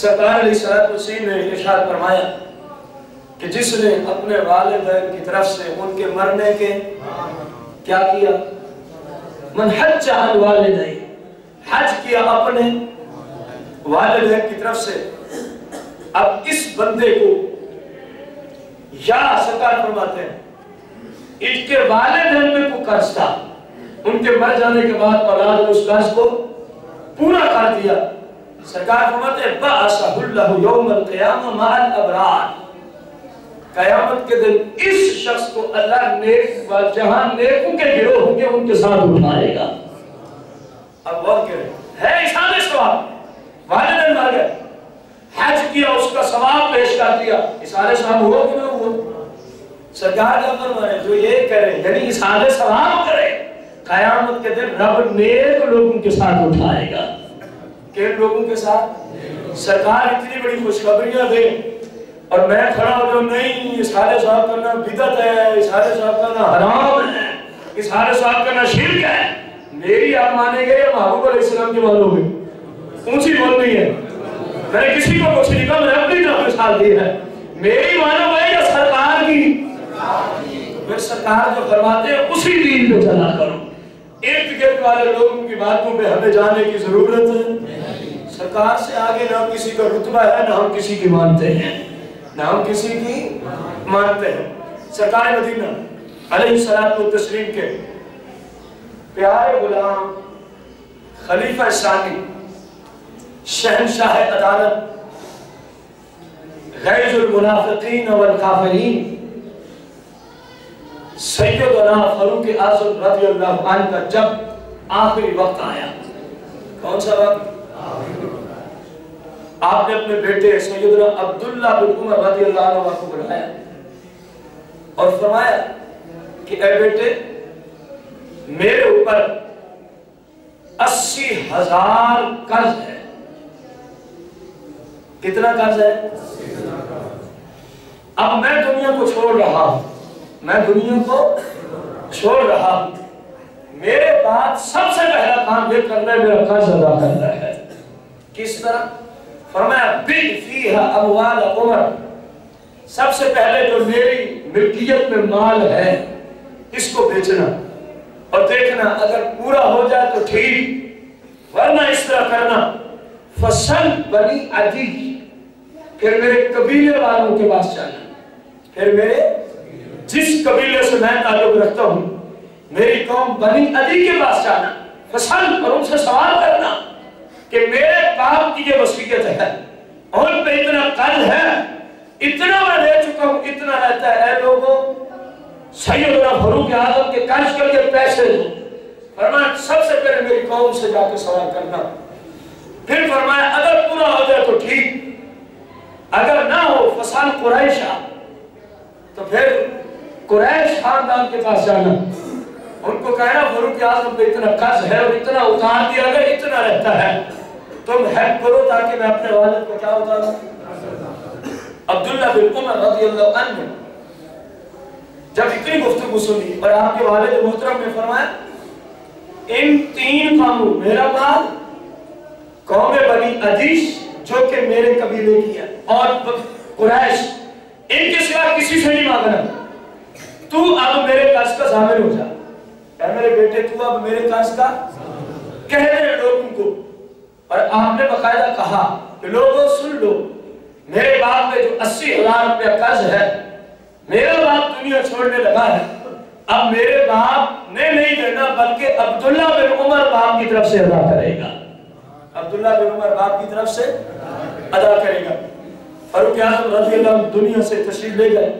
سرکار علیہ السلام نے ارشاد فرمایا کہ جس نے اپنے والدین کی طرف سے ان کے مرنے کے کیا کیا؟ من حج عن والدین، حج کیا اپنے والدین کی طرف سے. اب اس بندے کو یا سرکار فرماتے ہیں ان کے والدین میں کوئی قرض تھا، ان کے مر جانے کے بعد اولاد نے اس قرض کو پورا کر دیا. سرکار فرماتے ہیں بَعَثَهُ اللَّهُ يَوْمَ الْقِيَامَةِ مَعَ الْأَبْرَارِ، قیامت کے دن اس شخص کو اللہ نیک جہاں نیکوں کے گروہ ہوں گے ان کے ساتھ اٹھائے گا. اب غور کریں، ہے احسان ثواب، والدین مر گئے، حج کیا اس کا ثواب پیش کر دیا، احسان ثواب ہوا کہ نہ ہوا؟ سرکار کا فرمان ہے جو یہ کرے یعنی احسان ثواب کرے قیامت کے دن رب نیک لوگوں کے ساتھ اٹھائے گا. کن لوگوں کے ساتھ؟ سرکار اتنی بڑی خوشخبریاں دے اور میں کھڑا ہو جاؤں نہیں اظہار ثواب کرنا بدعت ہے، اظہار ثواب کرنا حرام ہے، اظہار ثواب کرنا شرک ہے. میری آپ مانیں گے یا محبوب علیہ السلام کی مانو گے؟ اونچی بولنی ہے، میں نے کسی کو کچھ نہیں کہا، میں نے اپنی طرف مثال دی ہے. میری مانو گے یا سرکار کی؟ پھر سرکار جو فرماتے ہیں اسی دین پہ چلا کرو. ارد گرد والے لوگوں کی باتوں پہ ہمیں جانے کی ضرورت ہے. سرکار سے آگے نہ کسی کا رتبہ ہے نہ ہم کسی کی مانتے ہیں، نہ ہم کسی کی مانتے ہیں. سرکار مدینہ علیہ الصلوۃ والتسلیم کے پیارے غلام خلیفہ ثانی شہنشاہ عدالت غیظ المنافقین والکافرین سیدنا فاروق اعظم رضی اللہ عنہ کا جب آخری وقت آیا، کون سا وقت؟ آپ نے اپنے بیٹے سیدنا عبداللہ بن عمر رضی اللہ عنہ کو بلایا اور فرمایا کہ اے بیٹے میرے اوپر 80,000 قرض ہے. کتنا قرض ہے؟ اب میں دنیا کو چھوڑ رہا ہوں، میں دنیا کو چھوڑ رہا ہوں، میرے بعد سب سے پہلا کام یہ کرنا ہے میرا قرض ادا کرنا ہے. کس طرح؟ فرمایا بِعْ فِيهَا أَمْوَالَ عُمَرَ، سب سے پہلے جو میری ملکیت میں مال ہے اس کو بیچنا اور دیکھنا اگر پورا ہو جائے تو ٹھیک ورنہ اس طرح کرنا. فَسَلْ بَنِي عَدِي، پھر میرے قبیلے والوں کے پاس جانا، پھر میرے جس قبیلے سے میں تعلق رکھتا ہوں میری قوم بنی عدی کے پاس جانا. فَسَلْ، اور ان سے سوال کرنا کہ میرے باپ کی یہ وصیت ہے، ان پہ اتنا قرض ہے، اتنا میں دے چکا ہوں، اتنا رہتا ہے، اے لوگوں سیدنا فاروق اعظم کے قرض کے لیے پیسے دو. فرمایا سب سے پہلے میری قوم سے جا کے سوال کرنا. پھر فرمایا اگر پورا ہو جائے تو ٹھیک، اگر نہ ہو فسال قریشہ، تو پھر قریش خاندان کے پاس جانا، ان کو کہنا فاروق اعظم پہ اتنا قرض ہے اور اتنا اتار دیا گیا، اتنا رہتا ہے، تم ہیلپ کرو تاکہ میں اپنے والد کو کیا اتاروں. عبداللہ بن عمر رضی اللہ عنہ جب اتنی گفتگو سنی اور آپ کے والد محترم نے فرمایا ان 3 کاموں، میرا مال، قوم بنی عدیش جو کہ میرے قبیلے کی ہے اور قریش، ان کے سوا کسی سے نہیں مانگنا. تو اب میرے قرض کا ضامن ہو جا. اے میرے بیٹے تو اب میرے قرض کا کہہ دے لوگوں کو. اور آپ نے باقاعدہ کہا کہ لوگوں سن لو، میرے باپ میں جو 80,000 روپیہ قرض ہے، میرا باپ دنیا چھوڑنے لگا ہے، اب میرے باپ نے نہیں دینا بلکہ عبداللہ بن عمر باپ کی طرف سے ادا کرے گا. عبداللہ بن عمر باپ کی طرف سے ادا کرے گا. فاروق اعظم رضی اللہ عنہ دنیا سے تشریف لے گئے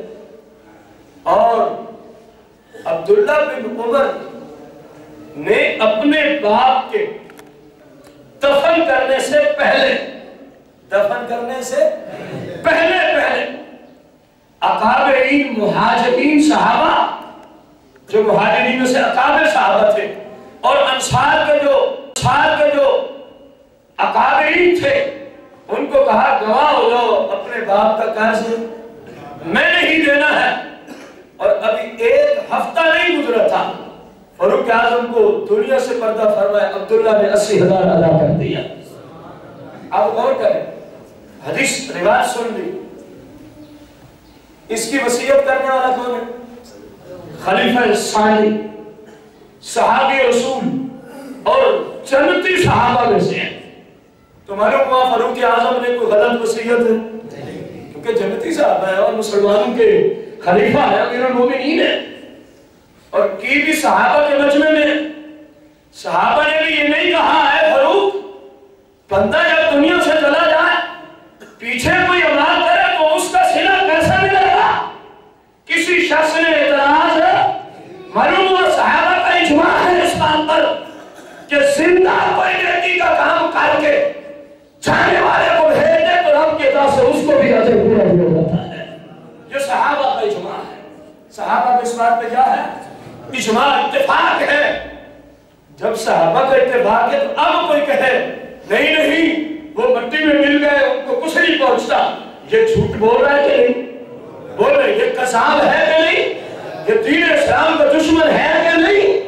اور عبداللہ بن عمر نے اپنے باپ کے دفن کرنے سے پہلے اکابرین مہاجرین صحابہ، جو مہاجرین میں سے اکابر صحابہ تھے اور انصار کے جو اکابرین تھے، ان کو کہا گواہ ہو جاؤ اپنے باپ کا قرض میں نہیں دینا ہے. اور ابھی 1 ہفتہ نہیں گزرا تھا فاروق اعظم کو دنیا سے پردہ فرمایا، عبداللہ نے 80,000 ادا کر دیا. اب غور کریں حدیث روایت سن لی. اس کی وصیت کرنے والا کون ہے؟ خلیفہ ثانی، صحابی رسول اور جنتی صحابہ میں سے ہیں. تو معلوم ہوا فاروق اعظم نے کوئی غلط وصیت ہے؟ کیونکہ جنتی صحابہ ہے اور مسلمانوں کے خلیفہ ہے، امیر المومنین ہے، اور کی بھی صحابہ کے مجمع میں. صحابہ نے بھی یہ نہیں کہا ہے فاروق بندہ جب دنیا سے چلا جائے پیچھے کوئی عمل کرے تو اس کا صلہ کیسے ملے گا؟ کسی شخص نے اعتراض ہے. معلوم ہوا صحابہ کا اجماع ہے اس بات پر کہ زندہ کوئی نیکی کا کام کر کے جانے والے کو بھیج دے تو رب کی طرف سے اس کو بھی اجر پورا ہو جاتا ہے. یہ صحابہ کا اجماع ہے. صحابہ کے اس بات پہ کیا ہے؟ اجماع، اتفاق ہے. جب صحابہ کا اتفاق ہے تو اب کوئی کہے نہیں نہیں وہ مٹی میں مل گئے ان کو کچھ نہیں پہنچتا، یہ جھوٹ بول رہا ہے کہ نہیں بول رہے؟ یہ کذاب ہے کہ نہیں؟ یہ دین اسلام کا دشمن ہے کہ نہیں؟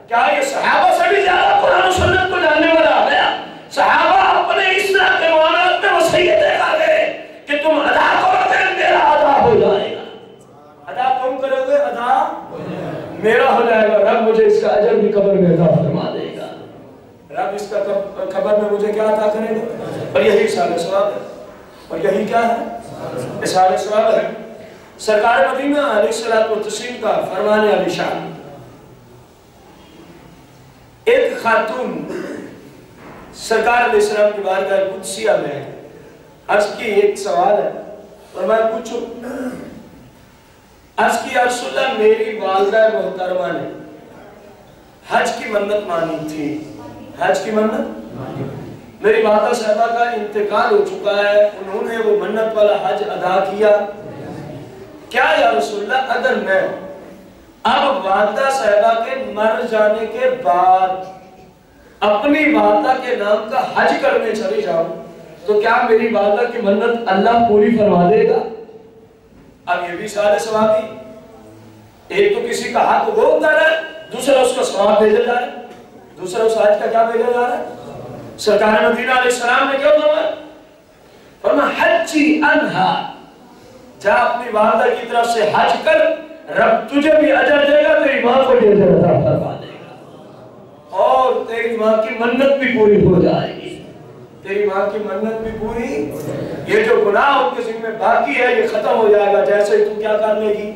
کیا یہ صحابہ سے بھی زیادہ قرآن و سنت کو جاننے والا آ گیا؟ صحابہ اپنے اس طرح کے معاملات میں وصیتیں کر گئے کہ تم ادا کرو گے میرا ادا ہو جائے گا. ادا تم کرو گے ادا میرا ہو جائے گا. رب مجھے اس کا اجر بھی قبر میں عطا فرما دے گا. رب اس کا قبر میں مجھے کیا عطا کرے گا؟ اور یہی اصحاب ثواب ہے. اور یہی کیا ہے؟ اصحاب ثواب ہے. سرکار مدینہ علیہ الصلوۃ والتسلیم کا فرمان علی شان. ایک خاتون سرکار علیہ السلام کی بارگاہ قدسیہ میں عرض کی ایک سوال ہے اور میں پوچھوں. عرض کی یا رسول اللہ میری والدہ محترمہ نے حج کی منت مانی تھی. حج کی منت میری والدہ صاحبہ کا انتقال ہو چکا ہے، انہوں نے وہ منت والا حج ادا کیا. کیا یا رسول اللہ اگر میں اب والدہ صاحبہ کے مر جانے کے بعد اپنی والدہ کے نام کا حج کرنے چلی جاؤں تو کیا میری والدہ کی منت اللہ پوری فرما دے گا؟ اب یہ بھی سارے ثوابی. ایک تو کسی کا حق وہ ہوتا ہے، دوسرا اس کا ثواب بھیجا جا رہا ہے. دوسرا اس حج کا کیا بھیجا جا رہا ہے؟ سرکار مدینہ علیہ السلام نے کیا فرمایا؟ فرمایا حجی انہا، جا اپنی والدہ کی طرف سے حج کر، رب تجھے بھی اجر دے گا، تیری ماں کو بھی اجر عطا فرما دے گا اور تیری ماں کی منت بھی پوری ہو جائے گی. تیری ماں کی منت بھی پوری. یہ جو گناہ ان کے ذمہ باقی ہے یہ ختم ہو جائے گا جیسے ہی تم کیا کر لے گی.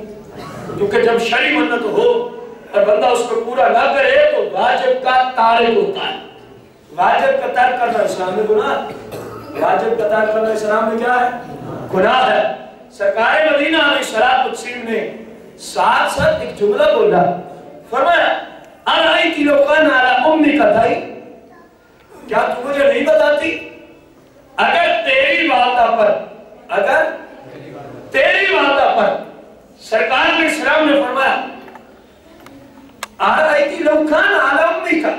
کیونکہ جب شرعی منت ہو اور بندہ اس کو پورا نہ کرے تو واجب کا تارک ہوتا ہے. واجب کا ترک کرنا اسلام میں گناہ. واجب کا ترک کرنا اسلام میں کیا ہے؟ گناہ ہے. سرکار مدینہ علیہ الصلوۃ والتسلیم نے ساتھ ساتھ ایک جملہ بولا. فرمایا ارائیت لو کان علی امی کا تھائی، کیا تو مجھے نہیں بتاتی اگر تیری والدہ پر سرکار علیہ السلام نے فرمایا ارائیت لو کان علی امی کا،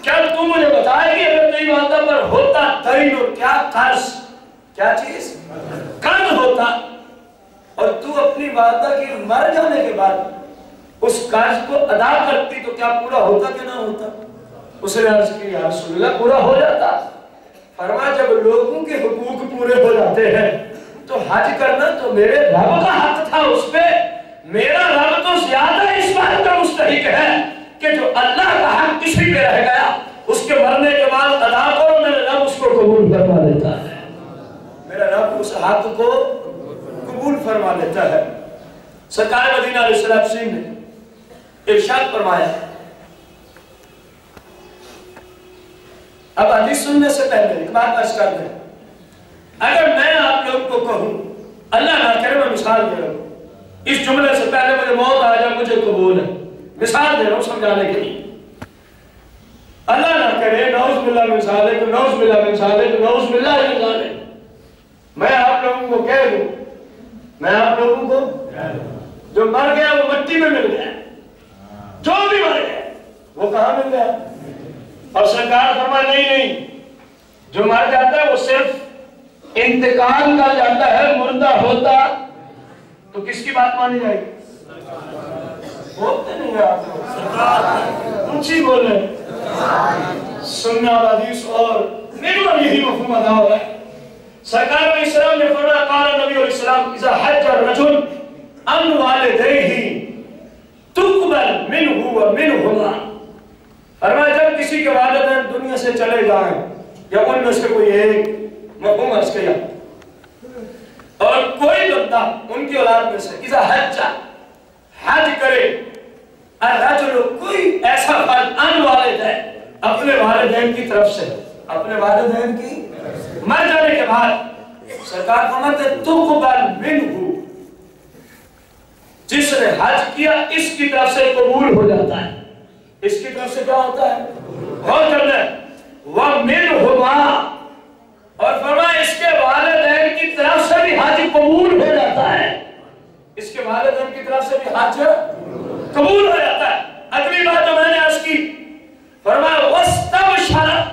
کیا تو مجھے بتائے گی اگر تیری والدہ پر ہوتا دین اور کیا قرض، کیا چیز قرض ہوتا اور تو اپنی والدہ کی مر جانے کے بعد اس قرض کو ادا کرتی تو کیا پورا ہوتا کہ نہ ہوتا؟ اس نے عرض کی یا رسول اللہ پورا ہو جاتا. فرمایا جب لوگوں کے حقوق پورے ہو جاتے ہیں تو حج کرنا تو میرے رب کا حق تھا اس پہ. میرا رب تو زیادہ اس بات کا مستحق ہے کہ جو اللہ کا حق کسی پہ رہ گیا اس کے مرنے کے بعد ادا کرو، میرا رب اس کو قبول فرما لیتا ہے. میرا رب اس حق کو قبول فرما لیتا ہے. سرکار مدینہ علیہ السلام نے ارشاد فرمایا. اب حدیث سننے سے پہلے ایک بات عرض کر دیں. اگر میں آپ لوگ کو کہوں، اللہ نہ کرے میں مثال دے رہا ہوں، اس جملے سے پہلے مجھے موت آ جائے مجھے قبول ہے، مثال دے رہا ہوں سمجھانے کے لیے. اللہ نہ کرے نعوذ باللہ من ذالک، نعوذ باللہ من ذالک، نعوذ باللہ من ذالک، میں آپ لوگوں کو کہہ دوں، میں آپ لوگوں کو جو مر گیا وہ مٹی میں مل گیا، جو بھی مر گیا وہ کہاں مل گیا؟ اور سرکار فرمائے نہیں، جو مر جاتا ہے وہ صرف انتقال کر جاتا ہے، مردہ ہوتا تو کس کی بات مانی جائے گی؟ بولتے نہیں ہیں آپ لوگ، اونچی بولے. سننا حدیث اور میرے یہی مفہوم ادا ہو رہا ہے. سرکار علیہ السلام نے فرمایا قال نبی علیہ السلام اذا حج الرجل ان والدیہ تقبل منہ ومنہما، فرمایا جب کسی کے والدین دنیا سے چلے جائیں یا ان میں سے کوئی ایک مفہوم عرض کیا اور کوئی بندہ ان کی اولاد میں سے اذا حج حج کرے الرجل کوئی ایسا فرد ان والدین اپنے والدین کی طرف سے، اپنے والدین کی مر جانے کے بعد سرکار فرماتے ہیں تقبل منہ، جس نے حج کیا اس کی طرف سے قبول ہو جاتا ہے، اس کی طرف سے کیا ہوتا ہے؟ غور کرنا ہے وَمِنْهُمَا، اور فرمایا اس کے والدین کی طرف سے بھی حج قبول ہو جاتا ہے، اس کے والدین کی طرف سے بھی حج قبول ہو جاتا ہے۔ اگلی بات جو میں نے عرض کی فرمایا وَاسْتَبْشَرَتْ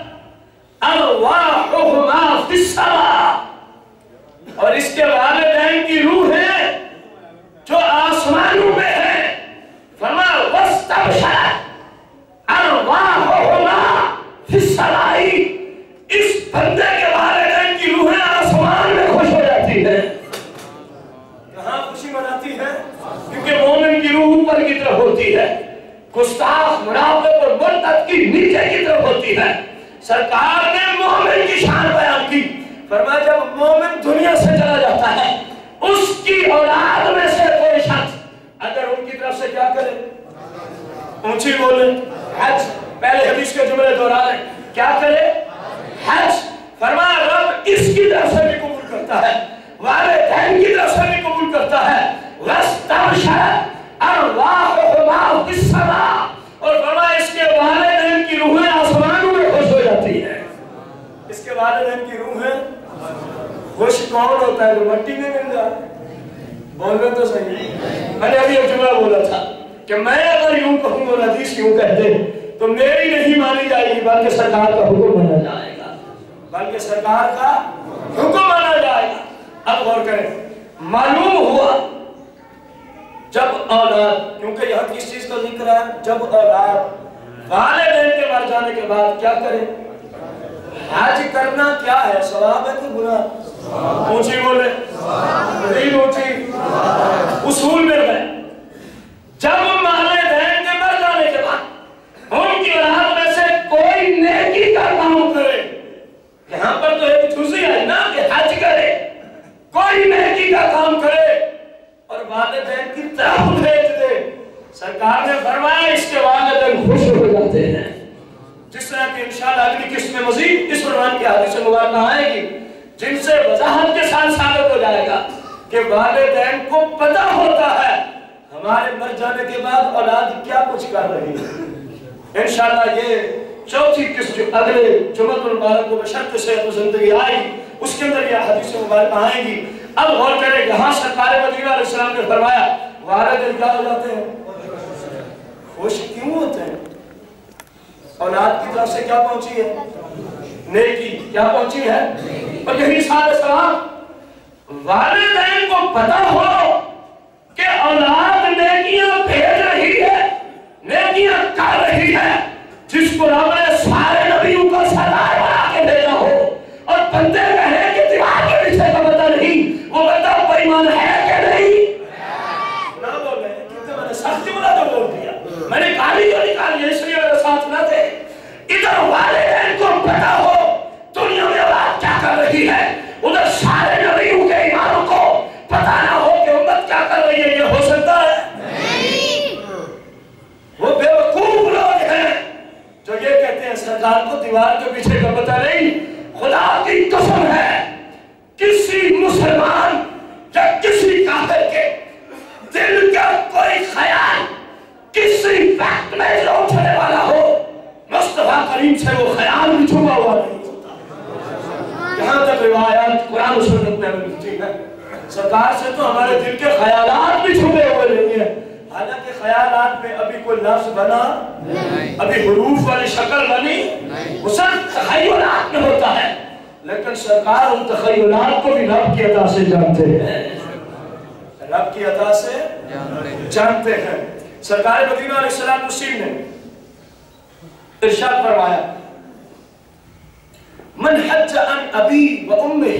أَرْوَاحُهُمَا فِي السَّمَاءِ، اور اس کے والدین کی روح ہے جو آسمانوں میں ہے، فرمایا وَاسْتَبْشَرَتْ أَرْوَاحُهُمَا فِي السَّمَاءِ، اس بندے کے والدین کی روحیں آسمان میں خوش ہو جاتی ہے۔ کہاں خوشی مناتی ہے؟ کیونکہ مومن کی روح اوپر کی طرف ہوتی ہے، گستاخ منافق اور مرتد کی نیچے کی طرف ہوتی ہے۔ سرکار نے مومن کی شان بیان کی، فرمایا جب مومن دنیا سے چلا جاتا ہے اس کی اولاد میں سے کوئی شخص اگر ان کی طرف سے کیا کرے، اونچی بولے حج، پہلے حدیث کے جملے دہرا لیں، کیا کرے؟ حج، فرمایا رب اس کی طرف سے بھی قبول کرتا ہے، والدین کی طرف سے بھی قبول کرتا ہے۔ وَاسْتَبْشَرَتْ أَرْوَاحُهُمَا فِي السَّمَاءِ، اور فرمایا اس کے والدین کی روحیں آسمانوں میں خوش ہو جاتی ہیں۔ اس کے والدین کی روحیں خوش کون ہوتا ہے؟ جو مٹی میں مل جائے، بولنا تو صحیح۔ میں نے ابھی ایک جملہ بولا تھا کہ میں اگر یوں کہوں اور حدیث یوں کہہ دے تو میری نہیں مانی جائے گی بلکہ سرکار کا حکم مانا جائے گا، بلکہ سرکار کا حکم مانا جائے گا۔ اب غور کریں، معلوم ہوا جب اولاد، کیونکہ یہاں کس چیز کا ذکر ہے، جب اولاد والدین کے مر جانے کے بعد کیا کریں؟ حج کرنا کیا ہے؟ ثواب ہے کہ گناہ؟ اونچی بولے، مزید اونچی، اصول میں گئے جب والدین کے مر جانے کے بعد ان کی اولاد میں سے کوئی نیکی کا کام کرے، یہاں پر تو ایک جزئی ہے نا کہ حج کرے، کوئی نیکی کا کام کرے اور والدین کی طرف بھیج دے، سرکار نے فرمایا اس کے والدین خوش ہو جاتے ہیں۔ جس طرح کہ انشاءاللہ اگلی قسط میں مزید اس عنوان کی حدیث مبارکہ آئے گی جن سے وضاحت کے ساتھ ثابت ہو جائے گا کہ والدین کو پتہ ہوتا ہے ہمارے مر جانے کے بعد اولاد کیا کچھ کر رہی ہے۔ انشاءاللہ یہ چوتھی قسط جو اگلے جمعہ المبارک کو بشرط صحت و زندگی آئی اس کے اندر یہ حدیث مبارکہ آئیں گی۔ اب غور کریں، یہاں سرکار مدینہ علیہ السلام نے فرمایا والدین کیا ہو جاتے ہیں؟ خوش کیوں ہوتے ہیں؟ اولاد کی طرف سے کیا پہنچی ہے؟ نیکی کیا پہنچی ہے؟ اور یہی سارے سلام والدین کو پتہ ہو کہ اولاد نیکیاں بھیج رہی ہے، نیکیاں کر رہی ہے، جس کو رب نے سارے نبیوں کا سردار بنا کے بھیجا ہو اور بندے کہے کہ دیوار کے پیچھے کا پتہ نہیں، وہ بندہ بے ایمان ہے کہ نہیں؟ نہ بول رہے ہیں کیونکہ میں نے سختی بنا تو بول دیا، میں نے گالی جو نکالی ہے اس لیے میرے ساتھ نہ تھے۔ ادھر والدین کو پتہ ہو دنیا میں اولاد کیا کر رہی ہے، ادھر سارے نبیوں کے ایمانوں کو پتہ نہ ہو کہ امت کیا کر رہی ہے، یہ ہو سکتا ہے؟ وہ بے وقوف لوگ ہیں جو یہ کہتے ہیں سرکار کو دیوار کے پیچھے کا پتہ نہیں۔ خدا کی قسم ہے کسی مسلمان یا کسی کافر کے دل کا کوئی خیال کسی وقت میں جو اٹھنے والا ہو مصطفیٰ کریم سے وہ خیال بھی چھپا ہوا نہیں ہوتا۔ یہاں تک روایات قرآن و سنت میں ملتی ہے، سرکار سے تو ہمارے دل کے خیالات بھی چھپے ہوئے نہیں ہیں، حالانکہ خیالات میں ابھی کوئی لفظ بنا، ابھی حروف والی شکل بنی، وہ صرف تخیلات میں ہوتا ہے، لیکن سرکار ان تخیلات کو بھی رب کی عطا سے جانتے ہیں، رب کی عطا سے جانتے ہیں۔ سرکار مدینہ علیہ السلام نے ارشاد فرمایا من حج عن ابی و امہ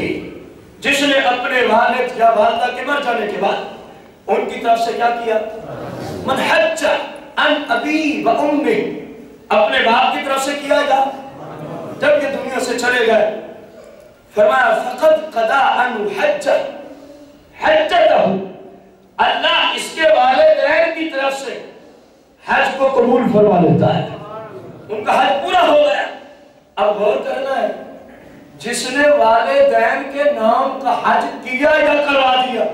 جس نے اپنے والد یا والدہ کے مر جانے کے بعد ان کی طرف سے کیا کیا؟ من حج عن ابی و امی، اپنے باپ کی طرف سے کیا گیا جب یہ دنیا سے چلے گئے، فرمایا فقد قضا عنہ حجتہ، اللہ اس کے والدین کی طرف سے حج کو قبول فرما لیتا ہے، ان کا حج پورا ہو گیا۔ اب غور کرنا ہے، جس نے والدین کے نام کا حج کیا یا کروا دیا،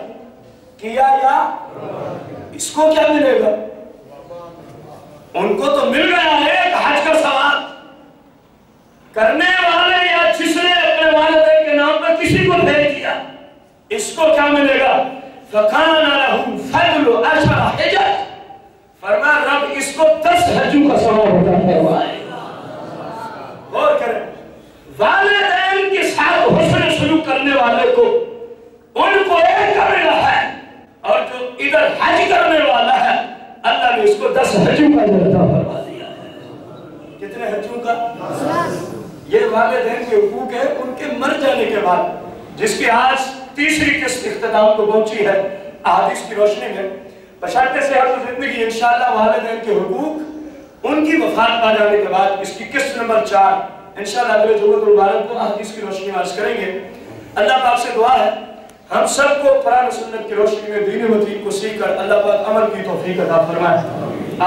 کیا یا اس کو کیا ملے گا؟ ان کو تو مل گیا ہے ایک حج کا ثواب، کرنے والے یا جس نے اپنے والدین کے نام پر کسی کو بھیج دیا اس کو کیا ملے گا؟ فَقَانَ لَهُ فَضْلُ عَشْرَ حِجَّةٍ، فرمایا رب اس کو 10 حجوں کا ثواب ہوتا ہے۔ غور کریں، والدین کے ساتھ حسن سلوک کرنے والے کو ان کو ایک کا ملا ہے، اور جو ادھر حج کرنے والا ہے اللہ نے اس کو 10 حجوں کا عطا فرما دیا ہے۔ کتنے حجوں کا؟ یہ والدین کے حقوق ہے ان کے مر جانے کے بعد، جس کی آج تیسری قسط اختتام کو پہنچی ہے احادیث کی روشنی میں۔ بشرط صحت و زندگی انشاءاللہ والدین کے حقوق ان کی وفات پا جانے کے بعد اس کی قسط نمبر 4 انشاءاللہ اگلے جمعہ المبارک کو احادیث کی روشنی میں عرض کریں گے۔ اللہ پاک سے دعا ہے ہم سب کو قرآن و سنت کی روشنی میں دین متین کو سیکھ کر اللہ پاک عمل کی توفیق عطا فرمائے۔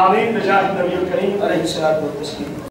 آمین بجاہ نبی کریم علیہ الصلوۃ والتسلیم۔